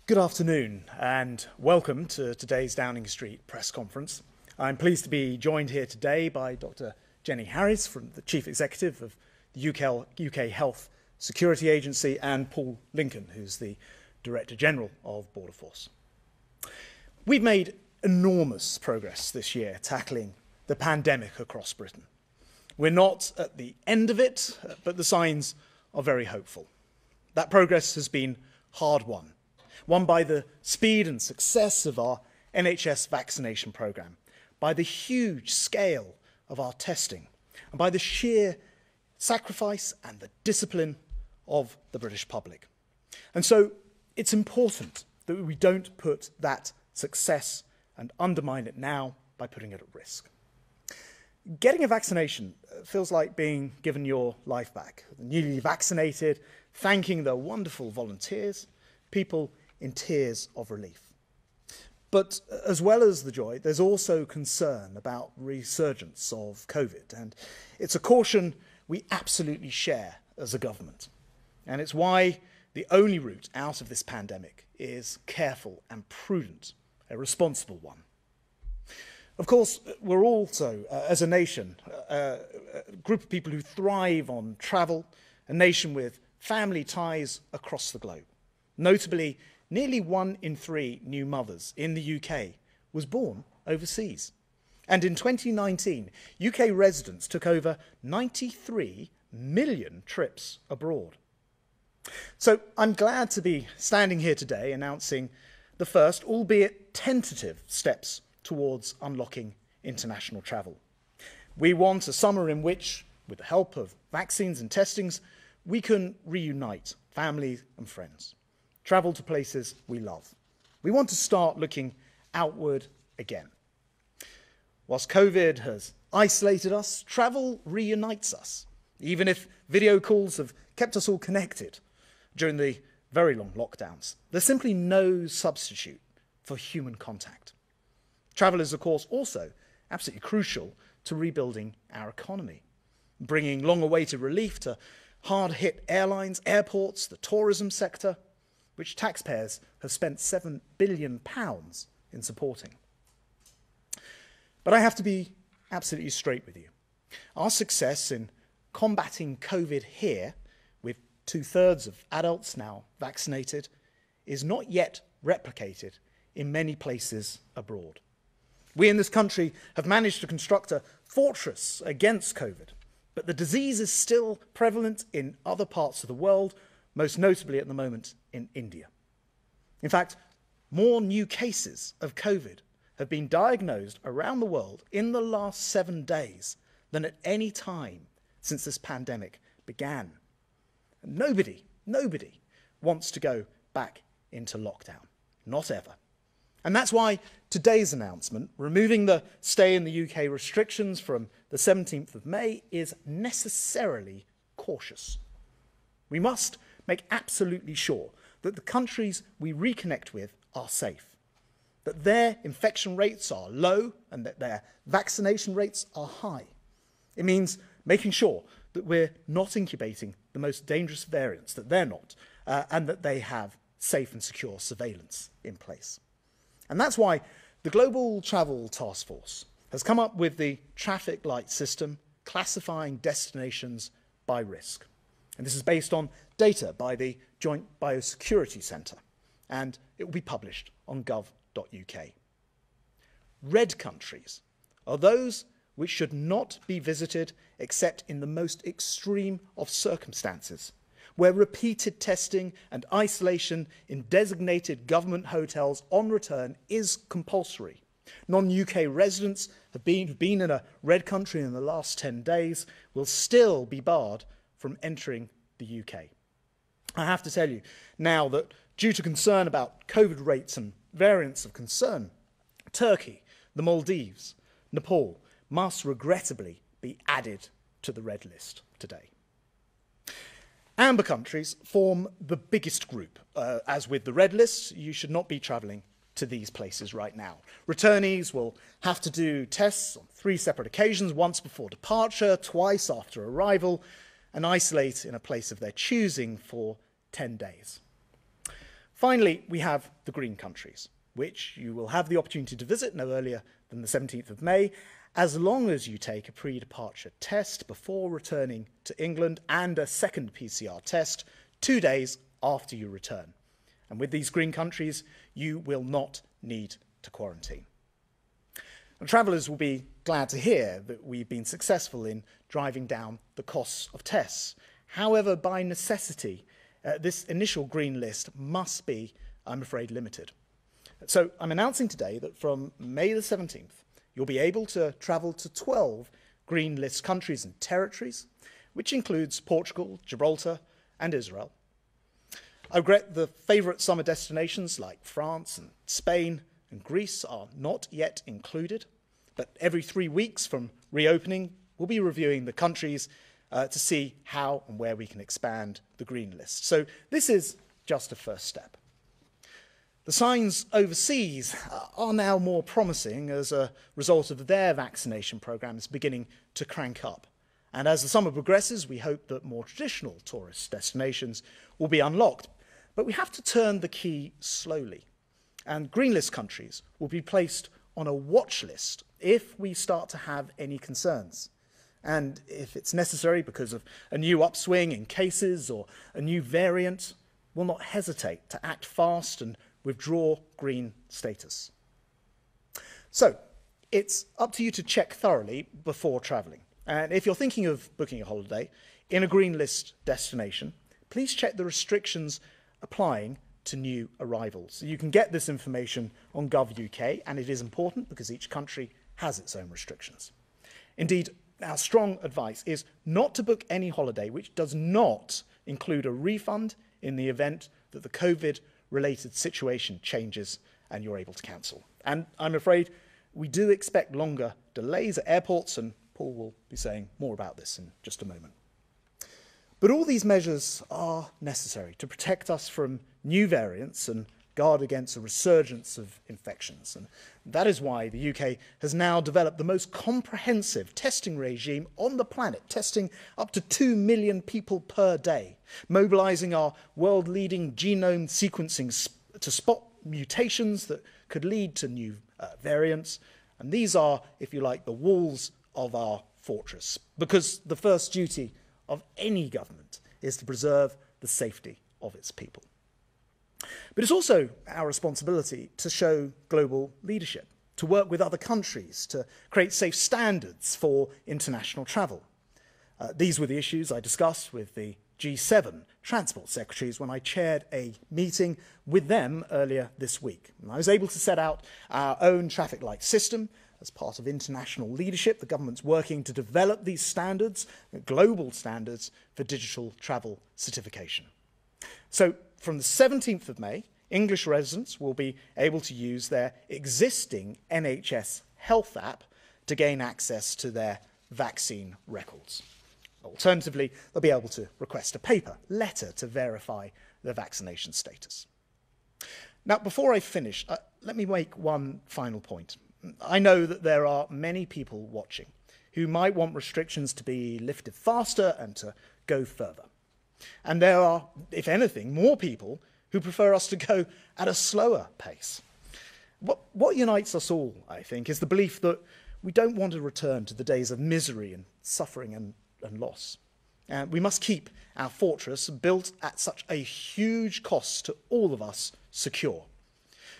Good afternoon and welcome to today's Downing Street press conference. I'm pleased to be joined here today by Dr. Jenny Harries, from the Chief Executive of the UK Health Security Agency, and Paul Lincoln, who's the Director General of Border Force. We've made enormous progress this year tackling the pandemic across Britain. We're not at the end of it, but the signs are very hopeful. That progress has been hard-won. Won by the speed and success of our NHS vaccination programme, by the huge scale of our testing, and by the sheer sacrifice and the discipline of the British public. And so it's important that we don't put that success and undermine it now by putting it at risk. Getting a vaccination feels like being given your life back. The newly vaccinated, thanking the wonderful volunteers, people in tears of relief. But as well as the joy, there's also concern about resurgence of COVID, and it's a caution we absolutely share as a government. And it's why the only route out of this pandemic is careful and prudent, a responsible one. Of course, we're also, as a nation, a group of people who thrive on travel, a nation with family ties across the globe. Notably, nearly 1 in 3 new mothers in the UK was born overseas. And in 2019, UK residents took over 93 million trips abroad. So I'm glad to be standing here today announcing the first, albeit tentative, steps towards unlocking international travel. We want a summer in which, with the help of vaccines and testings, we can reunite families and friends. Travel to places we love. We want to start looking outward again. Whilst COVID has isolated us, travel reunites us, even if video calls have kept us all connected during the very long lockdowns. There's simply no substitute for human contact. Travel is, of course, also absolutely crucial to rebuilding our economy, bringing long-awaited relief to hard-hit airlines, airports, the tourism sector, which taxpayers have spent £7 billion in supporting. But I have to be absolutely straight with you. Our success in combating COVID here, with 2/3 of adults now vaccinated, is not yet replicated in many places abroad. We in this country have managed to construct a fortress against COVID, but the disease is still prevalent in other parts of the world, most notably at the moment in India. In fact, more new cases of COVID have been diagnosed around the world in the last 7 days than at any time since this pandemic began. And nobody wants to go back into lockdown, not ever. And that's why today's announcement, removing the stay in the UK restrictions from the 17th of May, is necessarily cautious. We must make absolutely sure that the countries we reconnect with are safe, that their infection rates are low and that their vaccination rates are high. It means making sure that we're not incubating the most dangerous variants, that they're not, and that they have safe and secure surveillance in place. And that's why the Global Travel Task Force has come up with the traffic light system classifying destinations by risk. And this is based on data by the Joint Biosecurity Centre, and it will be published on gov.uk. Red countries are those which should not be visited except in the most extreme of circumstances, where repeated testing and isolation in designated government hotels on return is compulsory. Non-UK residents who've been in a red country in the last 10 days will still be barred from entering the UK. I have to tell you now that due to concern about COVID rates and variants of concern, Turkey, the Maldives, Nepal must regrettably be added to the red list today. Amber countries form the biggest group. As with the red list, you should not be travelling to these places right now. Returnees will have to do tests on 3 separate occasions, once before departure, twice after arrival, and isolate in a place of their choosing for 10 days. Finally, we have the green countries, which you will have the opportunity to visit no earlier than the 17th of May, as long as you take a pre-departure test before returning to England and a second PCR test 2 days after you return. And with these green countries, you will not need to quarantine. And travellers will be glad to hear that we've been successful in driving down the costs of tests. However, by necessity, this initial green list must be, I'm afraid, limited. So I'm announcing today that from May the 17th, you'll be able to travel to 12 green list countries and territories, which includes Portugal, Gibraltar, and Israel. I regret the favourite summer destinations like France and Spain and Greece are not yet included, but every 3 weeks from reopening, we'll be reviewing the countries to see how and where we can expand the green list. So this is just a first step. The signs overseas are now more promising as a result of their vaccination programmes beginning to crank up. And as the summer progresses, we hope that more traditional tourist destinations will be unlocked. But we have to turn the key slowly. And green list countries will be placed on a watch list if we start to have any concerns. And if it's necessary because of a new upswing in cases or a new variant, we'll not hesitate to act fast and withdraw green status. So it's up to you to check thoroughly before travelling. And if you're thinking of booking a holiday in a green list destination, please check the restrictions applying to new arrivals. You can get this information on Gov.uk, and it is important because each country has its own restrictions. Indeed, our strong advice is not to book any holiday which does not include a refund in the event that the COVID-related situation changes and you're able to cancel. And I'm afraid we do expect longer delays at airports, and Paul will be saying more about this in just a moment. But all these measures are necessary to protect us from new variants and guard against a resurgence of infections. And that is why the UK has now developed the most comprehensive testing regime on the planet, testing up to 2 million people per day, mobilising our world-leading genome sequencing to spot mutations that could lead to new variants. And these are, if you like, the walls of our fortress, because the first duty of any government is to preserve the safety of its people. But it's also our responsibility to show global leadership, to work with other countries, to create safe standards for international travel. These were the issues I discussed with the G7 transport secretaries when I chaired a meeting with them earlier this week. And I was able to set out our own traffic light system. As part of international leadership, the government's working to develop these standards, global standards for digital travel certification. So from the 17th of May, English residents will be able to use their existing NHS Health app to gain access to their vaccine records. Alternatively, they'll be able to request a paper letter to verify their vaccination status. Now, before I finish, let me make one final point. I know that there are many people watching who might want restrictions to be lifted faster and to go further. And there are, if anything, more people who prefer us to go at a slower pace. What unites us all, I think, is the belief that we don't want to return to the days of misery and suffering and loss. We must keep our fortress built at such a huge cost to all of us secure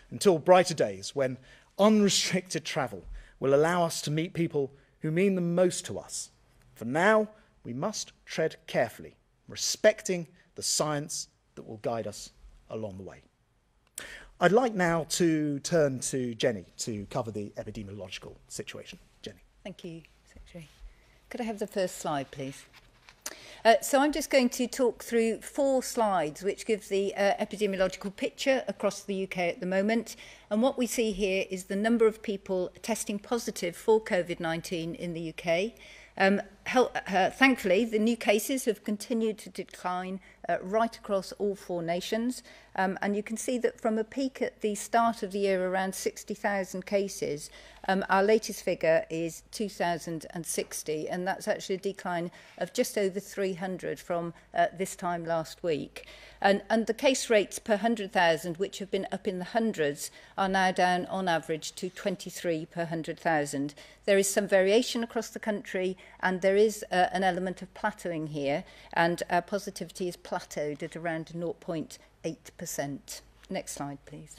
until brighter days when unrestricted travel will allow us to meet people who mean the most to us. For now, we must tread carefully, respecting the science that will guide us along the way. I'd like now to turn to Jenny to cover the epidemiological situation. Jenny. Thank you, Secretary. Could I have the first slide, please? So I'm just going to talk through 4 slides which give the epidemiological picture across the UK at the moment. And what we see here is the number of people testing positive for COVID-19 in the UK. Thankfully, the new cases have continued to decline right across all 4 nations. And you can see that from a peak at the start of the year, around 60,000 cases, our latest figure is 2,060, and that's actually a decline of just over 300 from this time last week. And the case rates per 100,000, which have been up in the hundreds, are now down on average to 23 per 100,000. There is some variation across the country, and there is an element of plateauing here, and our positivity is plateaued at around 0.8%. Next slide, please.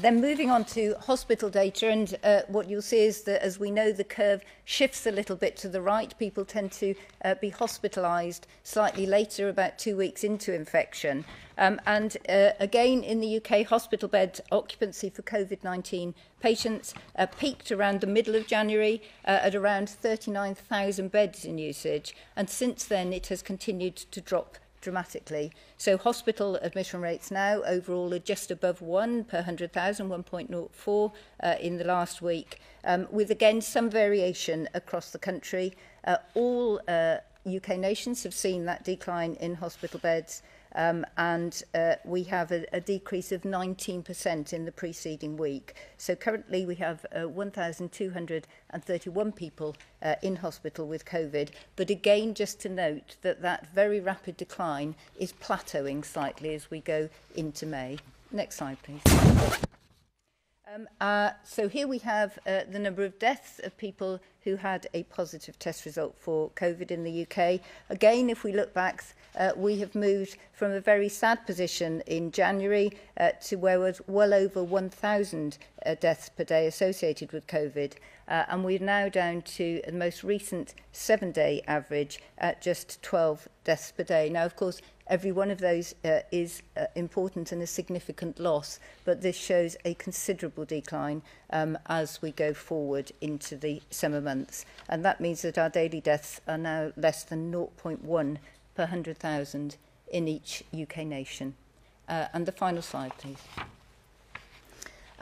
Then moving on to hospital data, and what you'll see is that, as we know, the curve shifts a little bit to the right. People tend to be hospitalised slightly later, about 2 weeks into infection. Again, in the UK, hospital bed occupancy for COVID-19 patients peaked around the middle of January at around 39,000 beds in usage, and since then it has continued to drop dramatically. So hospital admission rates now overall are just above 1 per 100,000, 1.04 in the last week, with again some variation across the country. All UK nations have seen that decline in hospital beds, and we have a decrease of 19% in the preceding week. So currently we have 1,231 people in hospital with COVID, but again, just to note that that very rapid decline is plateauing slightly as we go into May. Next slide, please. So here we have the number of deaths of people who had a positive test result for COVID in the UK. Again, if we look back, we have moved from a very sad position in January to where was well over 1,000 deaths per day associated with COVID. And we're now down to the most recent 7-day average at just 12 deaths per day. Now, of course, every one of those is important and a significant loss, but this shows a considerable decline as we go forward into the summer months. And that means that our daily deaths are now less than 0.1 per 100,000 in each UK nation. And the final slide, please.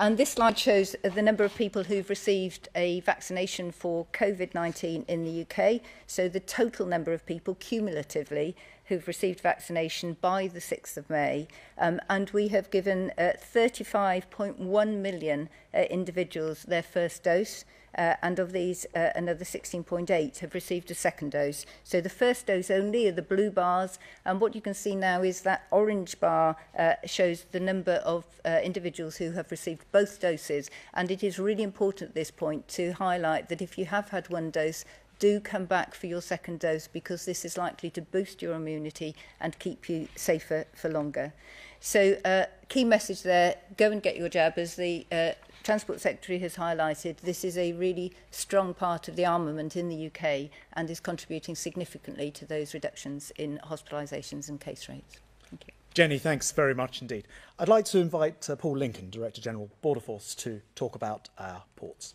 And this slide shows the number of people who've received a vaccination for COVID-19 in the UK. So the total number of people cumulatively who've received vaccination by the 6th of May. And we have given 35.1 million individuals their first dose. And of these, another 16.8 have received a second dose. So the first dose only are the blue bars. And what you can see now is that orange bar shows the number of individuals who have received both doses. And it is really important at this point to highlight that if you have had one dose, do come back for your second dose, because this is likely to boost your immunity and keep you safer for longer. So key message there, go and get your jab. As the Transport Secretary has highlighted, this is a really strong part of the armament in the UK and is contributing significantly to those reductions in hospitalisations and case rates. Thank you. Jenny, thanks very much indeed. I'd like to invite Paul Lincoln, Director General, Border Force, to talk about our ports.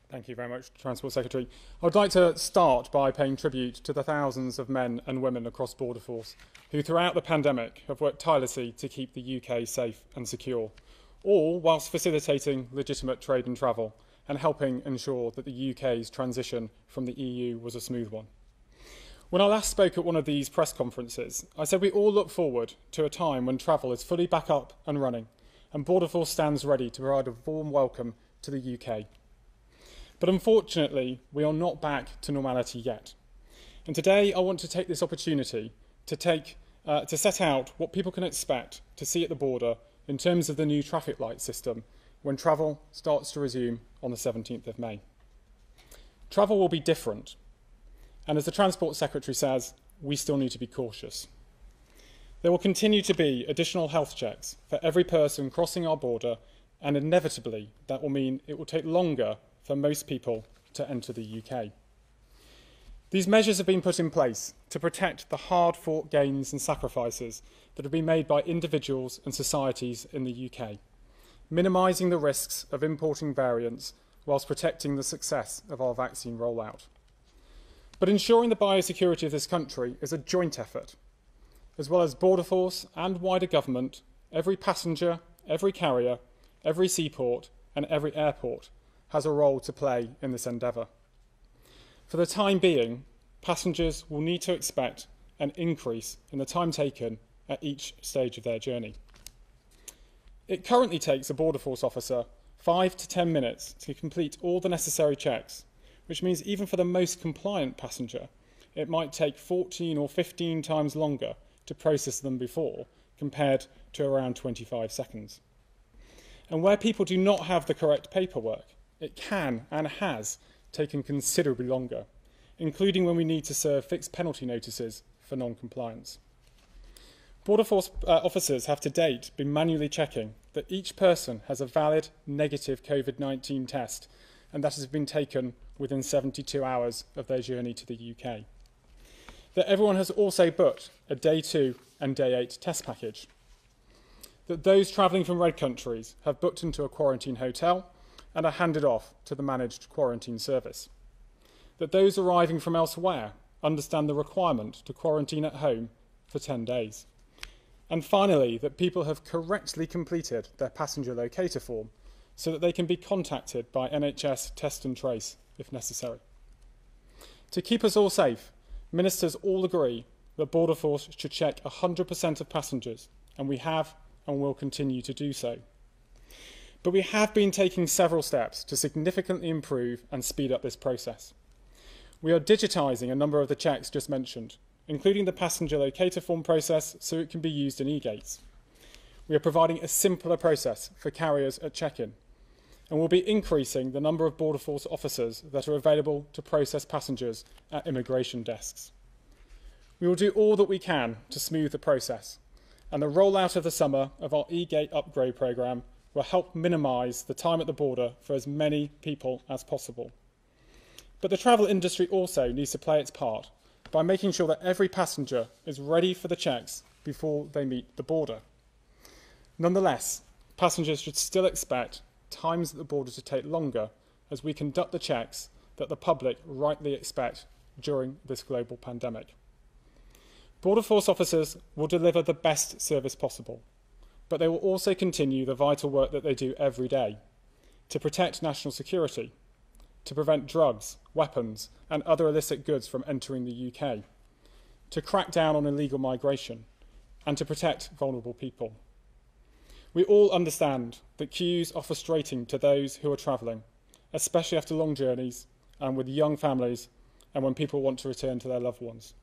Thank you very much, Transport Secretary. I'd like to start by paying tribute to the thousands of men and women across Border Force who throughout the pandemic have worked tirelessly to keep the UK safe and secure, all whilst facilitating legitimate trade and travel and helping ensure that the UK's transition from the EU was a smooth one. When I last spoke at one of these press conferences, I said we all look forward to a time when travel is fully back up and running, and Border Force stands ready to provide a warm welcome to the UK. But unfortunately, we are not back to normality yet. And today I want to take this opportunity to set out what people can expect to see at the border in terms of the new traffic light system when travel starts to resume on the 17th of May. Travel will be different. And as the Transport Secretary says, we still need to be cautious. There will continue to be additional health checks for every person crossing our border, and inevitably that will mean it will take longer for most people to enter the UK. These measures have been put in place to protect the hard-fought gains and sacrifices that have been made by individuals and societies in the UK, minimising the risks of importing variants whilst protecting the success of our vaccine rollout. But ensuring the biosecurity of this country is a joint effort. As well as Border Force and wider government, every passenger, every carrier, every seaport and every airport has a role to play in this endeavour. For the time being, passengers will need to expect an increase in the time taken at each stage of their journey. It currently takes a Border Force officer 5 to 10 minutes to complete all the necessary checks, which means even for the most compliant passenger, it might take 14 or 15 times longer to process them before, compared to around 25 seconds. And where people do not have the correct paperwork, it can and has taken considerably longer, including when we need to serve fixed penalty notices for non-compliance. Border Force officers have to date been manually checking that each person has a valid negative COVID-19 test and that has been taken within 72 hours of their journey to the UK. That everyone has also booked a day 2 and day 8 test package. That those travelling from red countries have booked into a quarantine hotel and are handed off to the managed quarantine service. That those arriving from elsewhere understand the requirement to quarantine at home for 10 days. And finally, that people have correctly completed their passenger locator form so that they can be contacted by NHS Test and Trace if necessary. To keep us all safe, ministers all agree that Border Force should check 100% of passengers, and we have and will continue to do so. But we have been taking several steps to significantly improve and speed up this process. We are digitising a number of the checks just mentioned, including the passenger locator form process so it can be used in e-gates. We are providing a simpler process for carriers at check-in, and we'll be increasing the number of Border Force officers that are available to process passengers at immigration desks. We will do all that we can to smooth the process, and the rollout of the summer of our e-gate upgrade programme will help minimise the time at the border for as many people as possible. But the travel industry also needs to play its part by making sure that every passenger is ready for the checks before they meet the border. Nonetheless, passengers should still expect times at the border to take longer as we conduct the checks that the public rightly expect during this global pandemic. Border Force officers will deliver the best service possible, but they will also continue the vital work that they do every day to protect national security, to prevent drugs, weapons and other illicit goods from entering the UK, to crack down on illegal migration and to protect vulnerable people. We all understand that queues are frustrating to those who are travelling, especially after long journeys and with young families and when people want to return to their loved ones.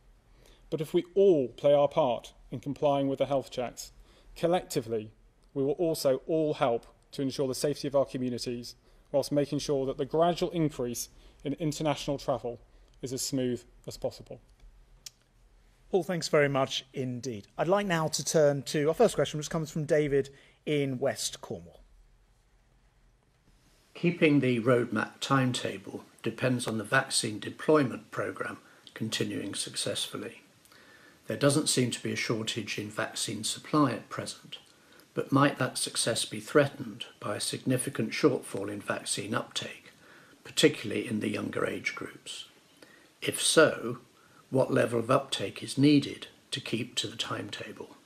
But if we all play our part in complying with the health checks, collectively we will also all help to ensure the safety of our communities whilst making sure that the gradual increase in international travel is as smooth as possible. Paul, thanks very much indeed. I'd like now to turn to our first question, which comes from David in West Cornwall. Keeping the roadmap timetable depends on the vaccine deployment programme continuing successfully. There doesn't seem to be a shortage in vaccine supply at present, but might that success be threatened by a significant shortfall in vaccine uptake, particularly in the younger age groups? If so, what level of uptake is needed to keep to the timetable?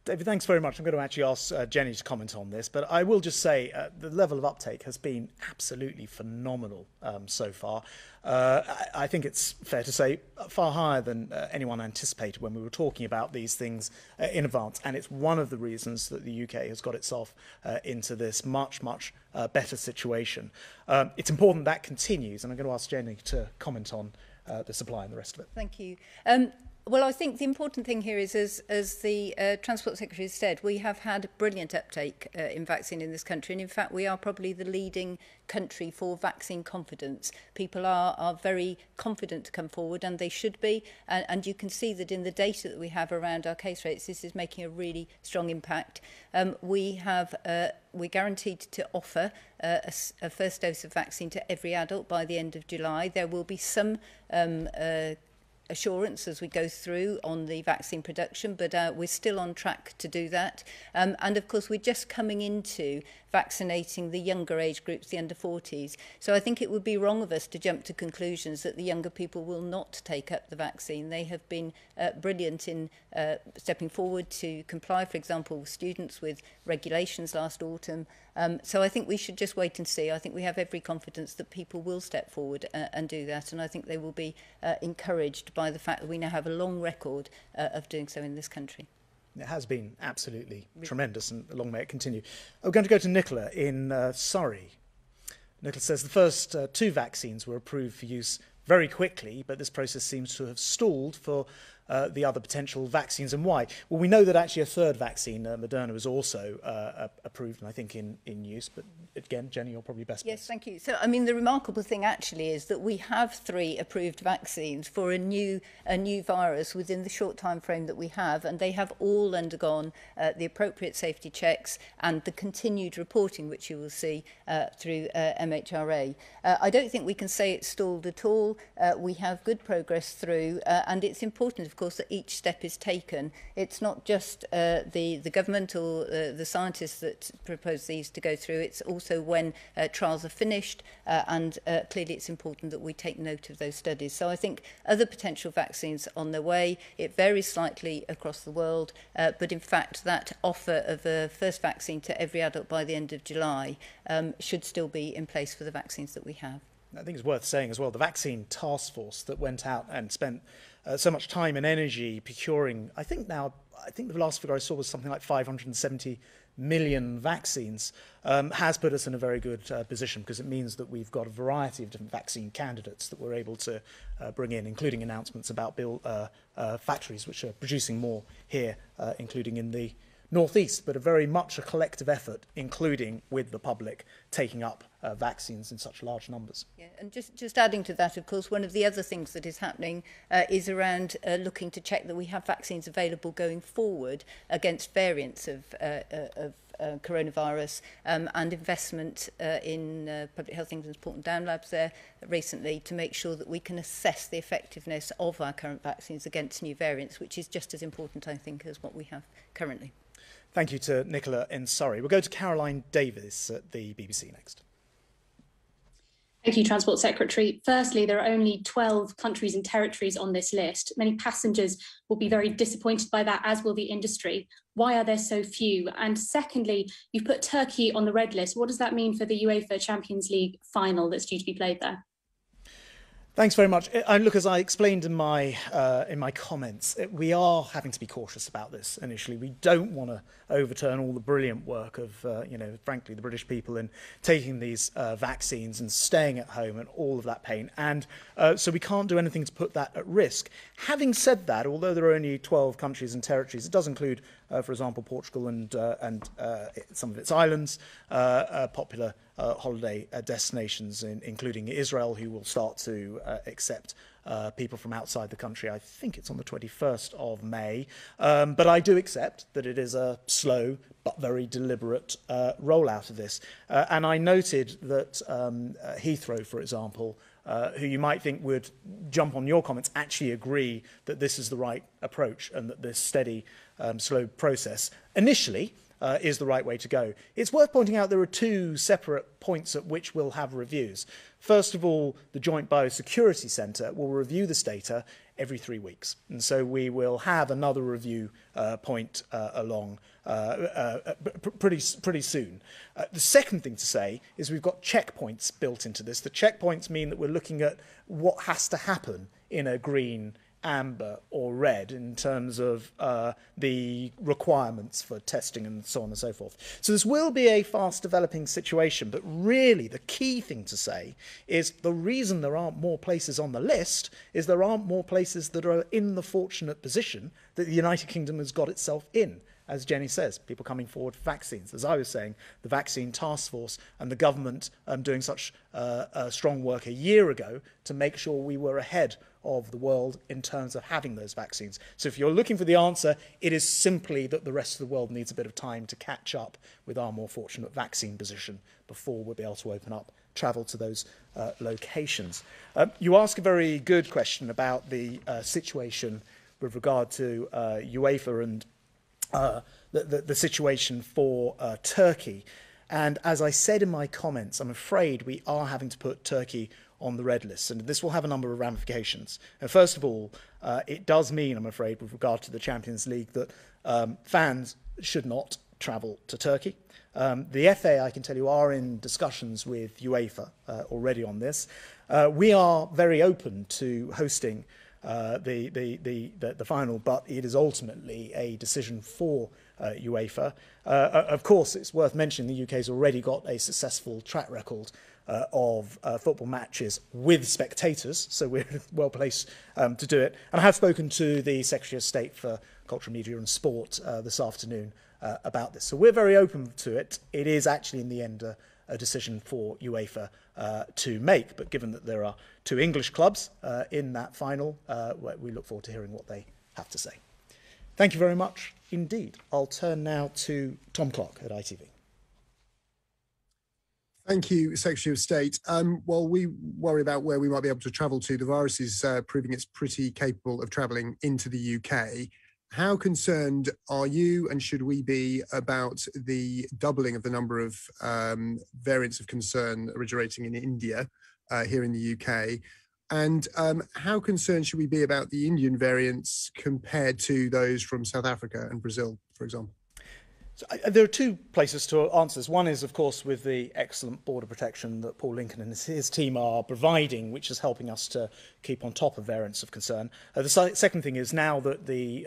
David, thanks very much. I'm going to actually ask Jenny to comment on this, but I will just say the level of uptake has been absolutely phenomenal so far. I think it's fair to say far higher than anyone anticipated when we were talking about these things in advance, and it's one of the reasons that the UK has got itself into this much better situation. It's important that continues, and I'm going to ask Jenny to comment on the supply and the rest of it. Thank you. Well, I think the important thing here is, as the Transport Secretary has said, we have had brilliant uptake in vaccine in this country. And in fact, we are probably the leading country for vaccine confidence. People are very confident to come forward, and they should be. And you can see that in the data that we have around our case rates, this is making a really strong impact. We're guaranteed to offer a first dose of vaccine to every adult by the end of July. There will be some assurance as we go through on the vaccine production, but we're still on track to do that. And of course, we're just coming into vaccinating the younger age groups, the under 40s. So I think it would be wrong of us to jump to conclusions that the younger people will not take up the vaccine. They have been brilliant in stepping forward to comply, for example, with students with regulations last autumn. So I think we should just wait and see. I think we have every confidence that people will step forward and do that, and I think they will be encouraged by the fact that we now have a long record of doing so in this country. It has been absolutely tremendous, and long may it continue. I'm going to go to Nicola in Surrey. Nicola says the first 2 vaccines were approved for use very quickly, but this process seems to have stalled for the other potential vaccines. And why? Well, we know that actually a third vaccine, Moderna, was also approved, and I think in use. But again, Jenny, you're probably best. Yes, thank you. So, I mean, the remarkable thing actually is that we have 3 approved vaccines for a new virus within the short time frame that we have, and they have all undergone the appropriate safety checks and the continued reporting, which you will see through MHRA. I don't think we can say it's stalled at all. We have good progress through, and it's important, of course, that each step is taken. It's not just the government or the scientists that propose these to go through. It's also when trials are finished, and clearly it's important that we take note of those studies. So I think other potential vaccines on their way. It varies slightly across the world, but in fact that offer of a first vaccine to every adult by the end of July should still be in place for the vaccines that we have. I think it's worth saying as well, the vaccine task force that went out and spent so much time and energy procuring, I think the last figure I saw was something like 570 million vaccines, has put us in a very good position, because it means that we've got a variety of different vaccine candidates that we're able to bring in, including announcements about factories which are producing more here, including in the northeast, but very much a collective effort, including with the public, taking up vaccines in such large numbers. Yeah, and just adding to that, of course, one of the other things that is happening is around looking to check that we have vaccines available going forward against variants of coronavirus, and investment in Public Health England's Porton Down labs there recently to make sure that we can assess the effectiveness of our current vaccines against new variants, which is just as important, I think, as what we have currently. Thank you to Nicola in Surrey. We'll go to Caroline Davis at the BBC next. Thank you, Transport Secretary. Firstly, there are only 12 countries and territories on this list. Many passengers will be very disappointed by that, as will the industry. Why are there so few? And secondly, you've put Turkey on the red list. What does that mean for the UEFA Champions League final that's due to be played there? Thanks very much. Look, as I explained in my comments, we are having to be cautious about this initially. We don't want to overturn all the brilliant work of, frankly, the British people in taking these vaccines and staying at home and all of that pain. And so we can't do anything to put that at risk. Having said that, although there are only 12 countries and territories, it does include, for example, Portugal and some of its islands, popular holiday destinations, including Israel, who will start to accept people from outside the country. I think it's on the 21st of May. But I do accept that it is a slow but very deliberate rollout of this. And I noted that Heathrow, for example, who you might think would jump on your comments, actually agree that this is the right approach and that this steady, slow process initially is the right way to go. It's worth pointing out there are 2 separate points at which we'll have reviews. First of all, the Joint Biosecurity Centre will review this data every 3 weeks. And so we will have another review point along pretty soon. The second thing to say is we've got checkpoints built into this. The checkpoints mean that we're looking at what has to happen in a green, amber or red in terms of the requirements for testing and so on and so forth. So this will be a fast developing situation, but really the key thing to say is the reason there aren't more places on the list is there aren't more places that are in the fortunate position that the United Kingdom has got itself in. As Jenny says, people coming forward for vaccines. As I was saying, the vaccine task force and the government doing such strong work a year ago to make sure we were ahead of the world in terms of having those vaccines. So if you're looking for the answer, it is simply that the rest of the world needs a bit of time to catch up with our more fortunate vaccine position before we'll be able to open up travel to those locations. You ask a very good question about the situation with regard to UEFA and the situation for Turkey. And as I said in my comments, I'm afraid we are having to put Turkey on the red list, and this will have a number of ramifications. And first of all, it does mean, I'm afraid, with regard to the Champions League, that fans should not travel to Turkey. The FA, I can tell you, are in discussions with UEFA already on this. We are very open to hosting the final, but it is ultimately a decision for UEFA. Of course, it's worth mentioning the UK has already got a successful track record of football matches with spectators, so we're well placed to do it. And I have spoken to the Secretary of State for Culture, Media and Sport this afternoon about this. So we're very open to it. It is actually in the end a decision for UEFA to make, but given that there are two English clubs in that final, we look forward to hearing what they have to say. Thank you very much indeed. I'll turn now to Tom Clark at ITV. Thank you, Secretary of State. While we worry about where we might be able to travel to, the virus is proving it's pretty capable of travelling into the UK. How concerned are you, and should we be, about the doubling of the number of variants of concern originating in India here in the UK? And how concerned should we be about the Indian variants compared to those from South Africa and Brazil, for example? So, there are two places to answer this. One is, of course, with the excellent border protection that Paul Lincoln and his team are providing, which is helping us to keep on top of variants of concern. The second thing is now that the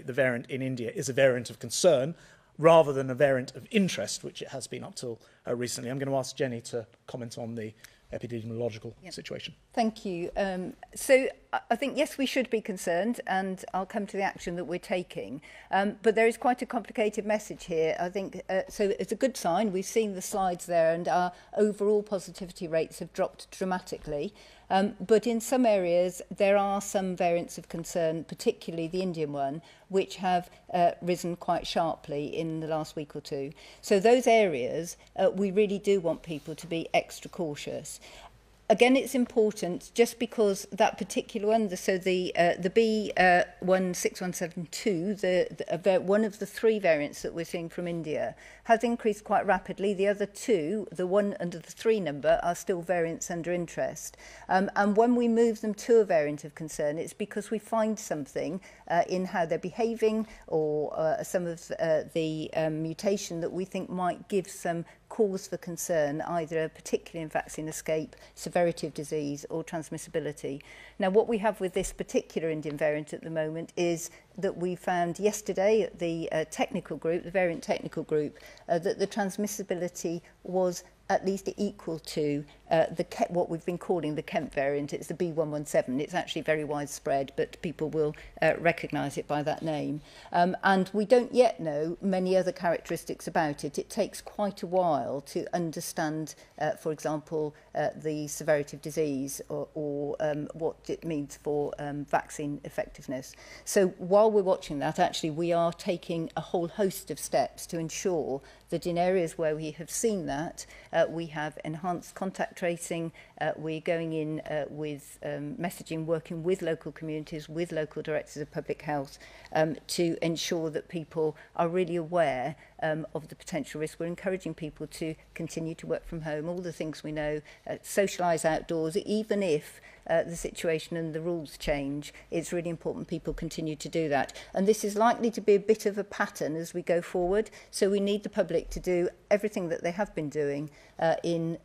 variant in India is a variant of concern rather than a variant of interest, which it has been up till recently. I'm going to ask Jenny to comment on the epidemiological situation. Thank you. So I think, yes, we should be concerned, and I'll come to the action that we're taking. But there is quite a complicated message here, I think. So it's a good sign. We've seen the slides there, and our overall positivity rates have dropped dramatically. But in some areas, there are some variants of concern, particularly the Indian one, which have risen quite sharply in the last week or two. So those areas, we really do want people to be extra cautious. Again, it's important, just because that particular one, the B16172, one of the three variants that we're seeing from India, has increased quite rapidly. The other two, the 1 under the 3 number, are still variants under interest. And when we move them to a variant of concern, it's because we find something in how they're behaving, or some of the mutation that we think might give some cause for concern, either particularly in vaccine escape, severity of disease or transmissibility. Now, what we have with this particular Indian variant at the moment is that we found yesterday at the technical group, the variant technical group, that the transmissibility was at least equal to what we've been calling the Kent variant. It's the B117. It's actually very widespread, but people will recognise it by that name. And we don't yet know many other characteristics about it. It takes quite a while to understand, for example, the severity of disease or what it means for vaccine effectiveness. So while we're watching that, actually, we are taking a whole host of steps to ensure that in areas where we have seen that, we have enhanced contact tracing. We're going in with messaging, working with local communities, with local directors of public health, to ensure that people are really aware of the potential risk. We're encouraging people to continue to work from home, all the things we know, socialise outdoors, even if the situation and the rules change. It's really important people continue to do that. And this is likely to be a bit of a pattern as we go forward. So we need the public to do everything that they have been doing in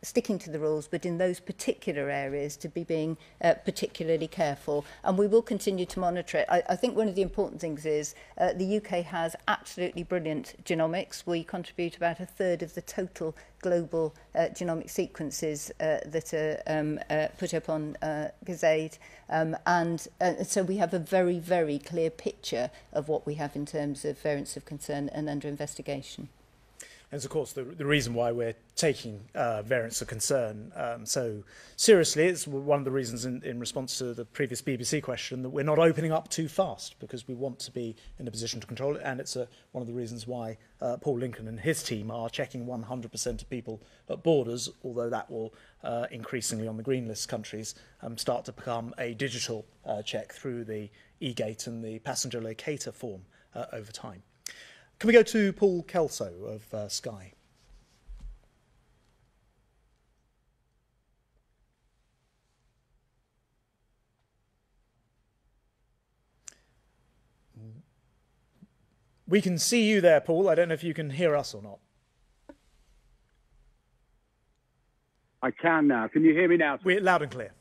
sticking to the rules, but in those particular areas to be being particularly careful. And we will continue to monitor it. I think one of the important things is the UK has absolutely brilliant genomics. We contribute about 1/3 of the total global genomic sequences that are put up on Gazade. And so we have a very, very clear picture of what we have in terms of variants of concern and under investigation. And it's, of course, the reason why we're taking variants of concern so seriously. It's one of the reasons in response to the previous BBC question that we're not opening up too fast, because we want to be in a position to control it. And it's one of the reasons why Paul Lincoln and his team are checking 100% of people at borders, although that will increasingly on the green list countries start to become a digital check through the e-gate and the passenger locator form over time. Can we go to Paul Kelso of Sky? We can see you there, Paul. I don't know if you can hear us or not. I can now. Can you hear me now? We're loud and clear.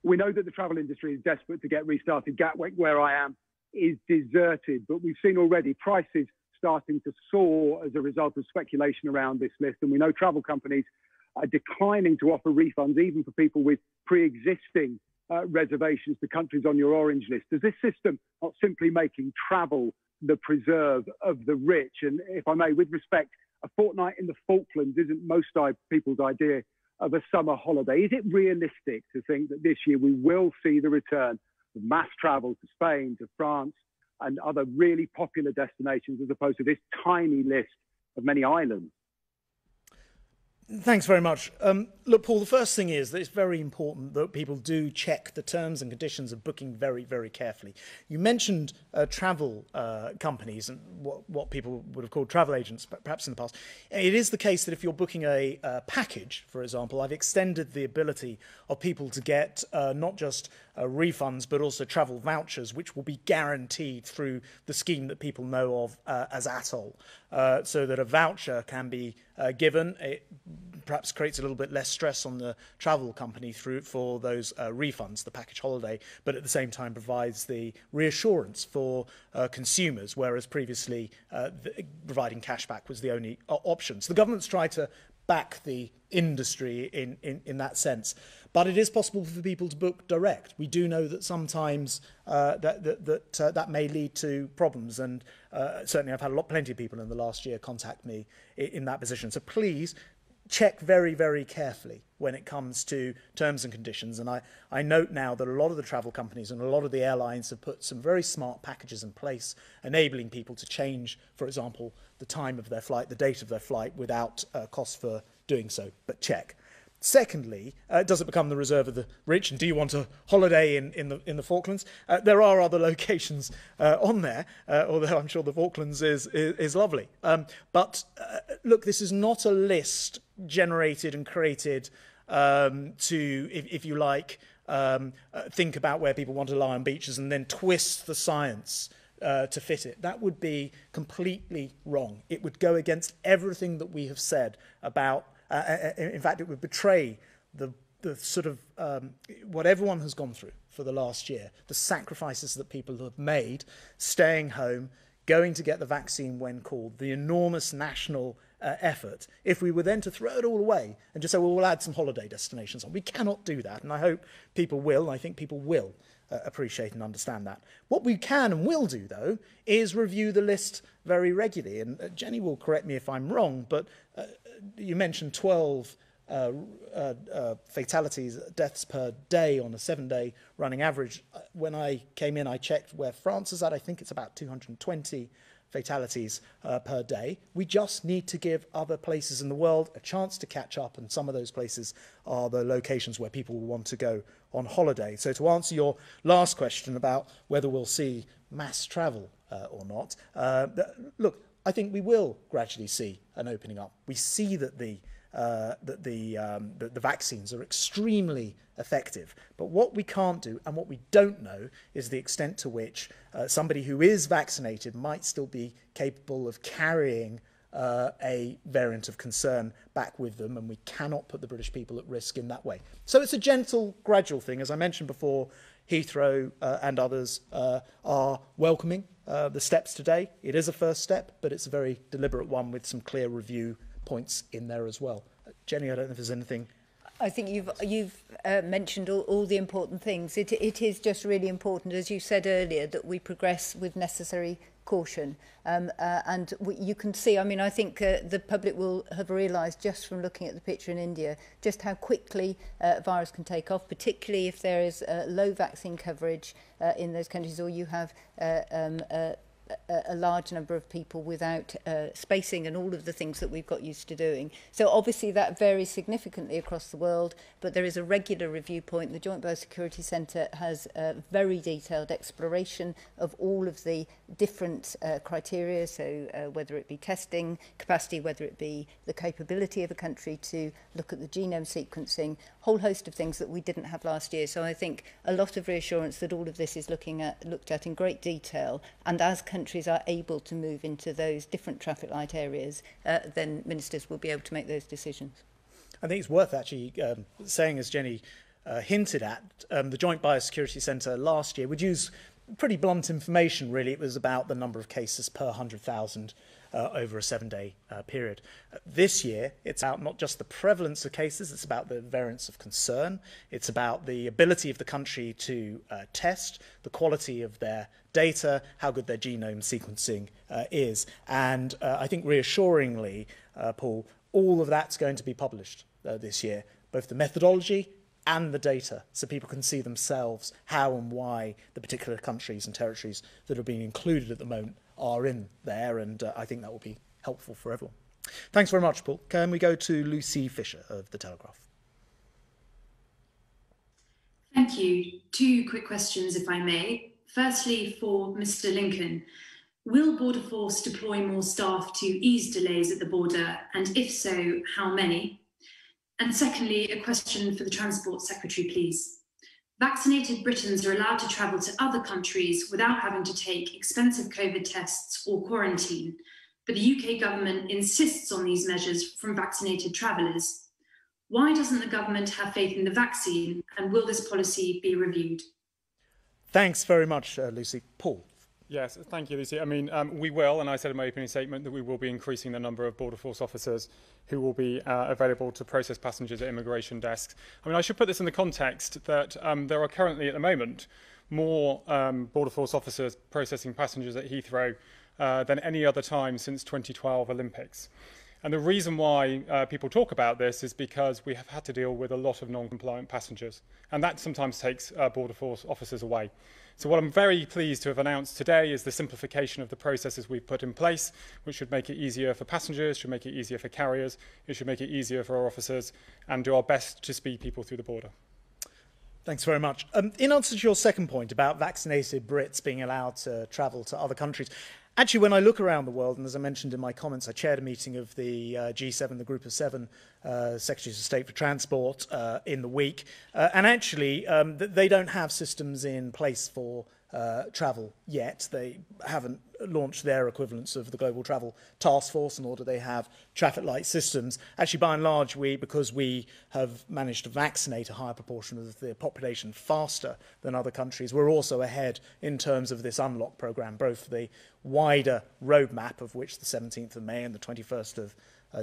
We know that the travel industry is desperate to get restarted. Gatwick, where I am, is deserted, but we've seen already prices starting to soar as a result of speculation around this list. And we know travel companies are declining to offer refunds even for people with pre-existing reservations to countries on your orange list. Is this system not simply making travel the preserve of the rich? And if I may, with respect, a fortnight in the Falklands isn't most people's idea of a summer holiday. Is it realistic to think that this year we will see the return of mass travel to Spain, to France, and other really popular destinations, as opposed to this tiny list of many islands? Thanks very much. Look, Paul, the first thing is that it's very important that people do check the terms and conditions of booking very, very carefully. You mentioned travel companies and what people would have called travel agents, perhaps in the past. It is the case that if you're booking a package, for example, I've extended the ability of people to get not just refunds, but also travel vouchers, which will be guaranteed through the scheme that people know of as ATOL, so that a voucher can be given. It perhaps creates a little bit less stress on the travel company for those refunds, the package holiday, but at the same time provides the reassurance for consumers, whereas previously providing cashback was the only option. So the government's tried to back the industry in that sense. But it is possible for people to book direct. We do know that sometimes that may lead to problems, and certainly I've had plenty of people in the last year contact me in that position. So please check very, very carefully when it comes to terms and conditions. And I note now that a lot of the travel companies and a lot of the airlines have put some very smart packages in place, enabling people to change, for example, the time of their flight, the date of their flight, without cost for doing so. But check. Secondly, does it become the reserve of the rich? And do you want a holiday in the Falklands? There are other locations on there, although I'm sure the Falklands is lovely. But look, this is not a list generated and created to, if you like, think about where people want to lie on beaches and then twist the science to fit it. That would be completely wrong. It would go against everything that we have said about. In fact, it would betray the sort of what everyone has gone through for the last year, the sacrifices that people have made, staying home, going to get the vaccine when called, the enormous national effort. If we were then to throw it all away and just say, well, we'll add some holiday destinations on, we cannot do that. And I hope people will, and I think people will appreciate and understand that. What we can and will do, though, is review the list very regularly. And Jenny will correct me if I'm wrong, but you mentioned 12 fatalities, deaths per day on a 7-day running average. When I came in, I checked where France is at. I think it's about 220 fatalities per day. We just need to give other places in the world a chance to catch up, and some of those places are the locations where people will want to go on holiday. So to answer your last question about whether we'll see mass travel or not, look, I think we will gradually see an opening up. We see that the vaccines are extremely effective. But what we can't do and what we don't know is the extent to which somebody who is vaccinated might still be capable of carrying a variant of concern back with them, and we cannot put the British people at risk in that way. So it's a gentle, gradual thing. As I mentioned before, Heathrow and others are welcoming the steps today. It is a first step, but it's a very deliberate one with some clear review points in there as well. Jenny, I don't know if there's anything. I think you've mentioned all the important things. It is just really important, as you said earlier, that we progress with necessary caution. You can see, I mean, I think the public will have realised just from looking at the picture in India just how quickly virus can take off, particularly if there is low vaccine coverage in those countries, or you have a large number of people without spacing and all of the things that we've got used to doing. So obviously that varies significantly across the world, but there is a regular review point. The Joint Biosecurity Centre has a very detailed exploration of all of the different criteria, so whether it be testing capacity, whether it be the capability of a country to look at the genome sequencing, whole host of things that we didn't have last year. So I think a lot of reassurance that all of this is looked at in great detail, and as countries are able to move into those different traffic light areas, then ministers will be able to make those decisions. I think it's worth actually saying, as Jenny hinted at, the Joint Biosecurity Centre last year would use pretty blunt information, really. It was about the number of cases per 100,000 over a 7-day period. This year, it's about not just the prevalence of cases, it's about the variants of concern, it's about the ability of the country to test, the quality of their data, how good their genome sequencing is. And I think reassuringly, Paul, all of that's going to be published this year, both the methodology and the data, so people can see themselves how and why the particular countries and territories that are being included at the moment are in there, and I think that will be helpful for everyone. Thanks very much, Paul. Can we go to Lucy Fisher of The Telegraph? Thank you. 2 quick questions, if I may. Firstly, for Mr. Lincoln, will Border Force deploy more staff to ease delays at the border, and if so, how many? And secondly, a question for the Transport Secretary, please. Vaccinated Britons are allowed to travel to other countries without having to take expensive COVID tests or quarantine, but the UK government insists on these measures from vaccinated travellers. Why doesn't the government have faith in the vaccine, and will this policy be reviewed? Thanks very much, Lucy. Paul? Yes, thank you, Lucy. I mean, we will, and I said in my opening statement that we will be increasing the number of Border Force officers who will be available to process passengers at immigration desks. I mean, I should put this in the context that there are currently at the moment more Border Force officers processing passengers at Heathrow than any other time since 2012 Olympics. And the reason why people talk about this is because we have had to deal with a lot of non-compliant passengers, and that sometimes takes Border Force officers away. So what I'm very pleased to have announced today is the simplification of the processes we've put in place, which should make it easier for passengers, should make it easier for carriers, it should make it easier for our officers, and do our best to speed people through the border. Thanks very much. In answer to your second point about vaccinated Brits being allowed to travel to other countries, actually, when I look around the world, and as I mentioned in my comments, I chaired a meeting of the G7, the Group of 7 Secretaries of State for Transport in the week, and actually they don't have systems in place for travel yet. They haven't launched their equivalents of the Global Travel Task Force, nor do they have traffic light systems. Actually, by and large, because we have managed to vaccinate a higher proportion of the population faster than other countries, we're also ahead in terms of this unlock programme, both the wider roadmap, of which the 17th of May and the 21st of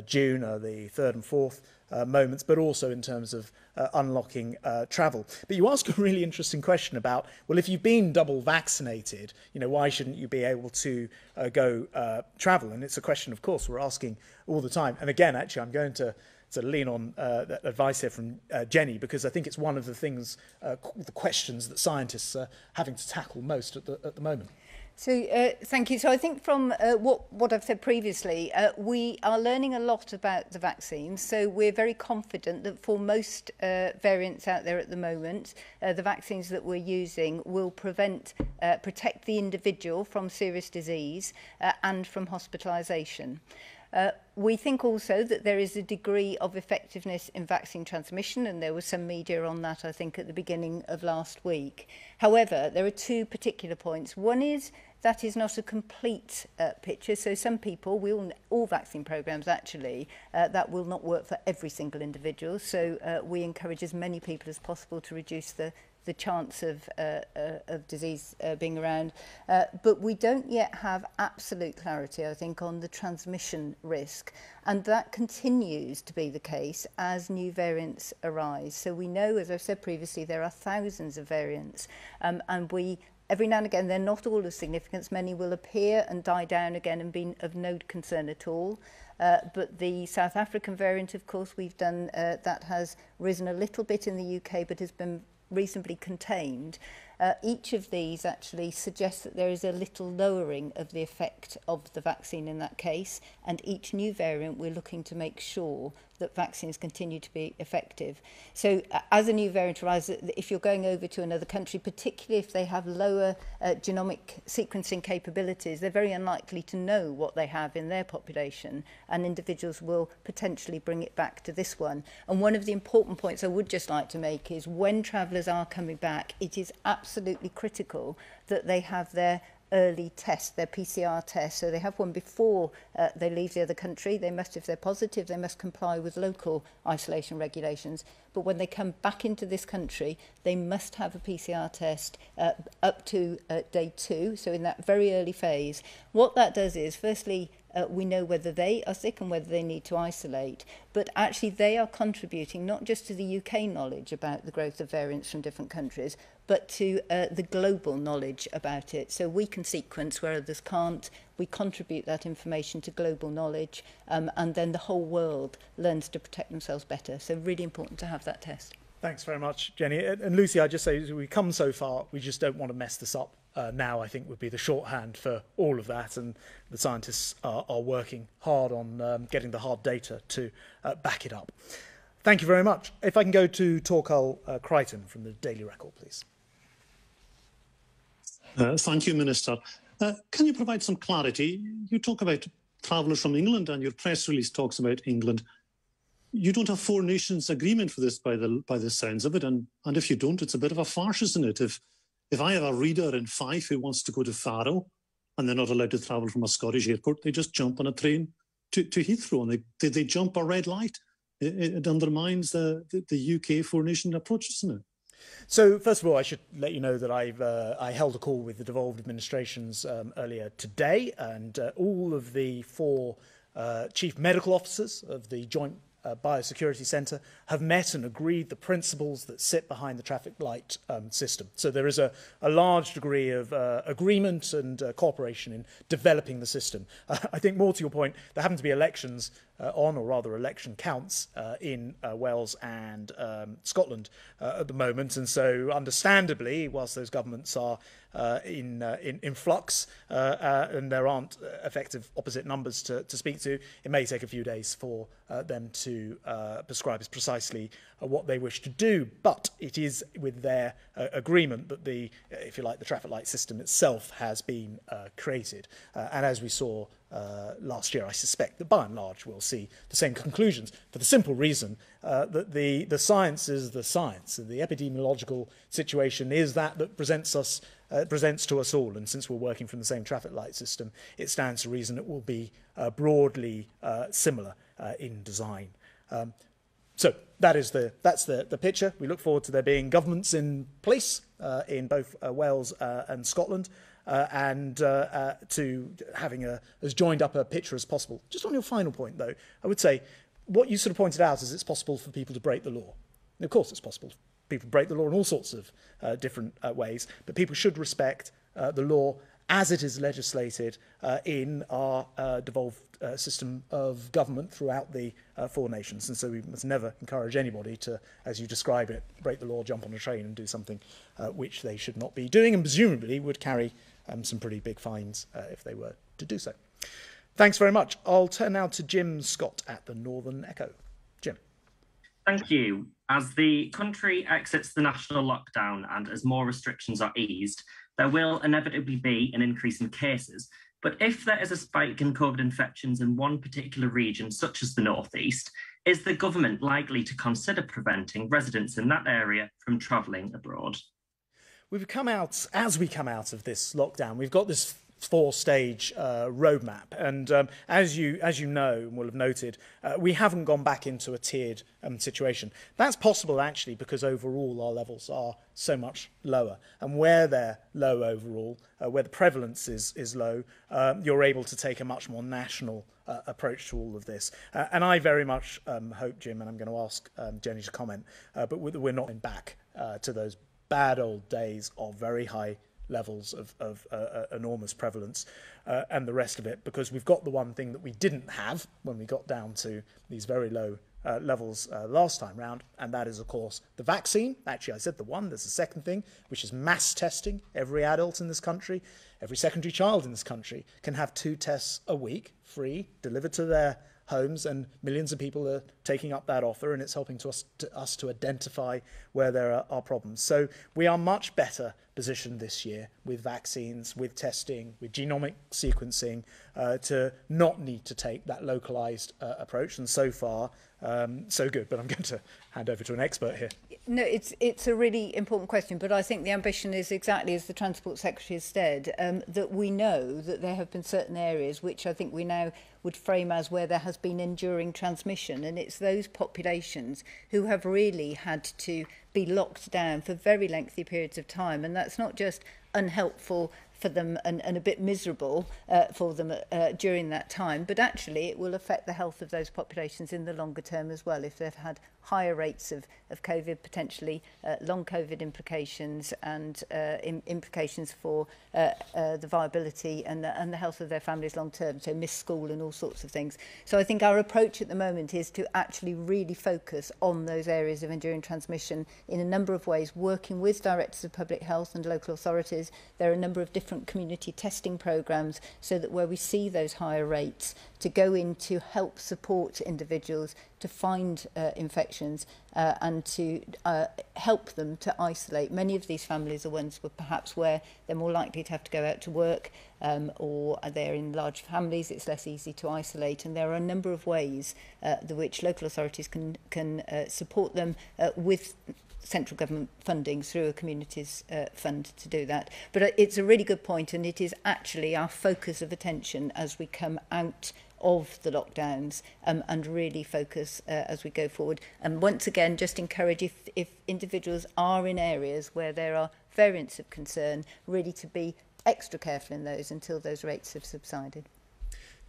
June are the 3rd and 4th moments, but also in terms of unlocking travel. But you ask a really interesting question about, well, if you've been double vaccinated, why shouldn't you be able to go travel? And it's a question, of course, we're asking all the time. And again, actually, I'm going to lean on advice here from Jenny, because I think it's one of the things, the questions that scientists are having to tackle most at the moment. So thank you. So I think from what I've said previously, we are learning a lot about the vaccines. So we're very confident that for most variants out there at the moment, the vaccines that we're using will protect the individual from serious disease and from hospitalisation. We think also that there is a degree of effectiveness in vaccine transmission, and there was some media on that, I think, at the beginning of last week. However, there are 2 particular points. One is that is not a complete picture. So some people, all vaccine programmes actually, that will not work for every single individual. So we encourage as many people as possible to reduce the the chance of disease being around. But we don't yet have absolute clarity, I think, on the transmission risk. And that continues to be the case as new variants arise. So we know, as I've said previously, there are thousands of variants. And every now and again, they're not all of significance. Many will appear and die down again and be of no concern at all. But the South African variant, of course, we've done, that has risen a little bit in the UK, but has been reasonably contained. Each of these actually suggests that there is a little lowering of the effect of the vaccine in that case, and each new variant we're looking to make sure that vaccines continue to be effective. So as a new variant arises, if you're going over to another country, particularly if they have lower genomic sequencing capabilities, they're very unlikely to know what they have in their population, and individuals will potentially bring it back to this one. And one of the important points I would just like to make is when travellers are coming back, it is absolutely critical that they have their early test, their PCR test. So they have one before they leave the other country. They must, if they're positive, they must comply with local isolation regulations. But when they come back into this country, they must have a PCR test up to day 2, so in that very early phase. What that does is, firstly, we know whether they are sick and whether they need to isolate, but actually they are contributing not just to the UK knowledge about the growth of variants from different countries, but to the global knowledge about it. So we can sequence where others can't, we contribute that information to global knowledge, and then the whole world learns to protect themselves better. So really important to have that test. Thanks very much, Jenny. And Lucy, I just say, as we come so far, we just don't want to mess this up. Now, I think, would be the shorthand for all of that, and the scientists are working hard on getting the hard data to back it up. Thank you very much. If I can go to Torquil Crichton from the Daily Record, please. Thank you, Minister. Can you provide some clarity? You talk about travellers from England, and your press release talks about England. You don't have four nations agreement for this by the sounds of it, and if you don't, it's a bit of a farce, isn't it? If I have a reader in Fife who wants to go to Faro and they're not allowed to travel from a Scottish airport, they just jump on a train to Heathrow, and they jump a red light. It undermines the UK four-nation approach, doesn't it? So, first of all, I should let you know that I held a call with the devolved administrations earlier today, and all of the 4 chief medical officers of the Joint Biosecurity Centre have met and agreed the principles that sit behind the traffic light system. So there is a large degree of agreement and cooperation in developing the system. I think more to your point, there happen to be elections on, or rather election counts, in Wales and Scotland at the moment. And so understandably, whilst those governments are in flux and there aren't effective opposite numbers to speak to, it may take a few days for them to prescribe as precisely what they wish to do. But it is with their agreement that the, if you like, the traffic light system itself has been created. And as we saw last year, I suspect that by and large we'll see the same conclusions, for the simple reason that the science is the science. The epidemiological situation is that presents to us all, and since we're working from the same traffic light system, it stands to reason it will be broadly similar in design. So that's the picture. We look forward to there being governments in place in both Wales and Scotland, and to having as joined up a picture as possible. Just on your final point, though, I would say what you sort of pointed out is it's possible for people to break the law. And of course, it's possible. People break the law in all sorts of different ways, but people should respect the law as it is legislated in our devolved system of government throughout the 4 nations. And so we must never encourage anybody to, as you describe it, break the law, jump on a train and do something which they should not be doing, and presumably would carry some pretty big fines if they were to do so. Thanks very much. I'll turn now to Jim Scott at the Northern Echo. Jim. Thank you. As the country exits the national lockdown and as more restrictions are eased, there will inevitably be an increase in cases. But if there is a spike in COVID infections in one particular region, such as the North East, is the government likely to consider preventing residents in that area from travelling abroad? As we come out of this lockdown, we've got this four-stage roadmap. And as you know and will have noted, we haven't gone back into a tiered situation. That's possible actually because overall our levels are so much lower. And where they're low overall, where the prevalence is low, you're able to take a much more national approach to all of this. And I very much hope, Jim, and I'm going to ask Jenny to comment, but we're not going back to those bad old days of very high levels of enormous prevalence and the rest of it, because we've got the one thing that we didn't have when we got down to these very low levels last time round, and that is, of course, the vaccine. Actually, I said the one. There's a second thing, which is mass testing. Every adult in this country, every secondary child in this country can have 2 tests a week, free, delivered to their homes, and millions of people are taking up that offer, and it's helping us to identify where there are problems. So we are much better positioned this year with vaccines, with testing, with genomic sequencing, to not need to take that localized approach. And so far, so good. But I'm going to hand over to an expert here. No, it's a really important question, but I think the ambition is exactly as the Transport Secretary has said, that we know that there have been certain areas which I think we now would frame as where there has been enduring transmission, and it's those populations who have really had to be locked down for very lengthy periods of time, and that's not just unhelpful for them and a bit miserable for them during that time, but actually it will affect the health of those populations in the longer term as well if they've had higher rates of COVID, potentially long COVID implications and implications for the viability and the health of their families long term, so miss school and all sorts of things. So I think our approach at the moment is to actually really focus on those areas of enduring transmission in a number of ways, working with directors of public health and local authorities. There are a number of different community testing programmes so that where we see those higher rates, to go in to help support individuals to find infections and to help them to isolate. Many of these families are ones where perhaps where they're more likely to have to go out to work or they're in large families, it's less easy to isolate, and there are a number of ways which local authorities can support them with central government funding through a communities fund to do that. But it's a really good point, and it is actually our focus of attention as we come out of the lockdowns and really focus as we go forward. And once again, just encourage if individuals are in areas where there are variants of concern, really to be extra careful in those until those rates have subsided.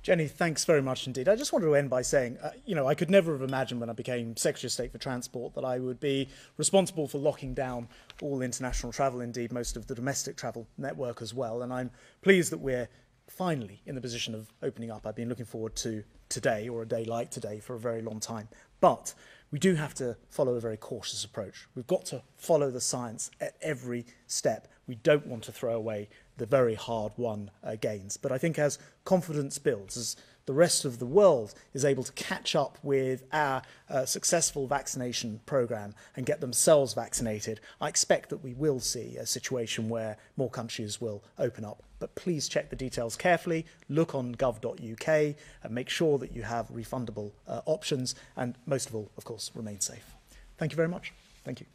Jenny, thanks very much indeed. I just wanted to end by saying, I could never have imagined when I became Secretary of State for Transport that I would be responsible for locking down all international travel, indeed most of the domestic travel network as well. And I'm pleased that we're finally in the position of opening up. I've been looking forward to today, or a day like today, for a very long time. But we do have to follow a very cautious approach. We've got to follow the science at every step. We don't want to throw away the very hard-won gains. But I think as confidence builds, as the rest of the world is able to catch up with our successful vaccination programme and get themselves vaccinated, I expect that we will see a situation where more countries will open up. But please check the details carefully, look on gov.uk and make sure that you have refundable options, and most of all, of course, remain safe. Thank you very much. Thank you.